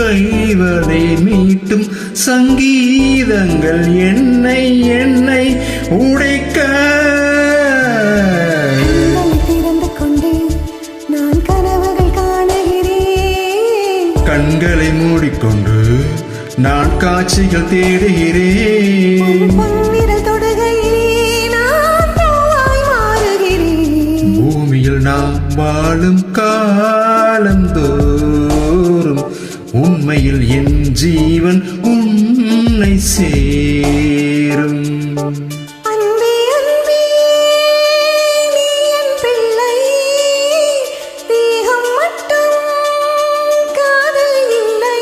கைவதை மீட்டும் சங்கீதங்கள் என்னை என்னை உடைக்க திறந்து கொண்டு நான் கனவுகள் காணுகிறேன். கண்களை மூடிக்கொண்டு நான் காட்சிகள் தேடுகிறேன். பொன்விரல் தொடுகையிலே நான் பூவாய் மாறுகிறேன். பூமியில் நாம் வாழும் காலந்தோறும் உண்மையில் என் ஜீவன் உன்னை சேரும். அன்பே அன்பே நீ என் பிள்ளை, தேகம் மட்டும் காதல் இல்லை.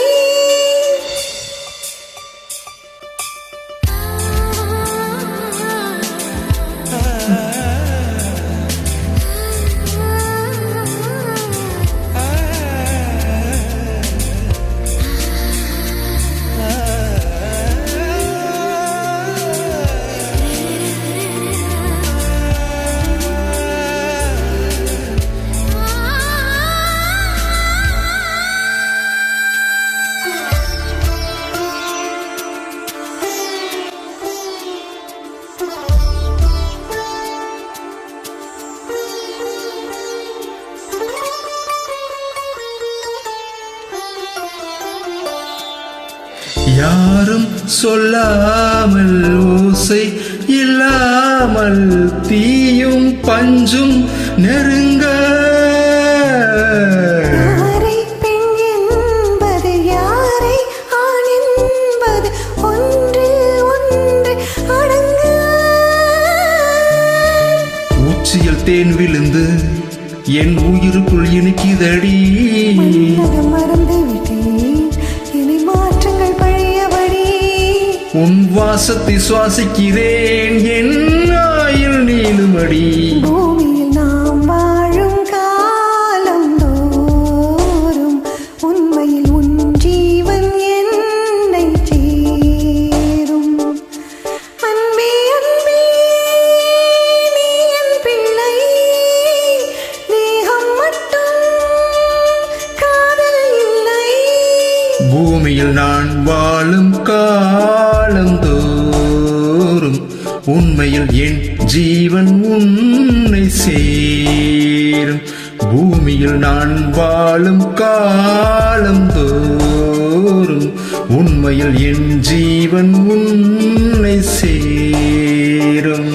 யாரும் சொல்லாமல் ஓசை இல்லாமல் தீயும் பஞ்சும் நெருங்க யாரை பெண் என்பது யாரை ஆண் என்பது ஒன்று ஒன்று அடங்க. உச்சியில் தேன் விழுந்து என் உயிருக்குள் இனிக்குதடி. மறந்து விட்டேன் இனி மாற்றங்கள் பழையபடி. உன் வாசத்தை சுவாசிக்கிறேன் என் ஆயுள் நீளுமடி. பூமியில் நாம் வாழும் காலம் தோறும் உண்மையில் உன் ஜீவன் என்னை சேரும். அன்பே அன்பே நீ என் பிள்ளை, தேகம் மட்டும் காதல் இல்லை. பூமியில் நான் வாழும் காலந்தோறும் உண்மையில் என் ஜீவன் உன்னை சேரும். பூமியில் நான் வாழும் காலந்தோறும் உண்மையில் என் ஜீவன் உன்னை சேரும்.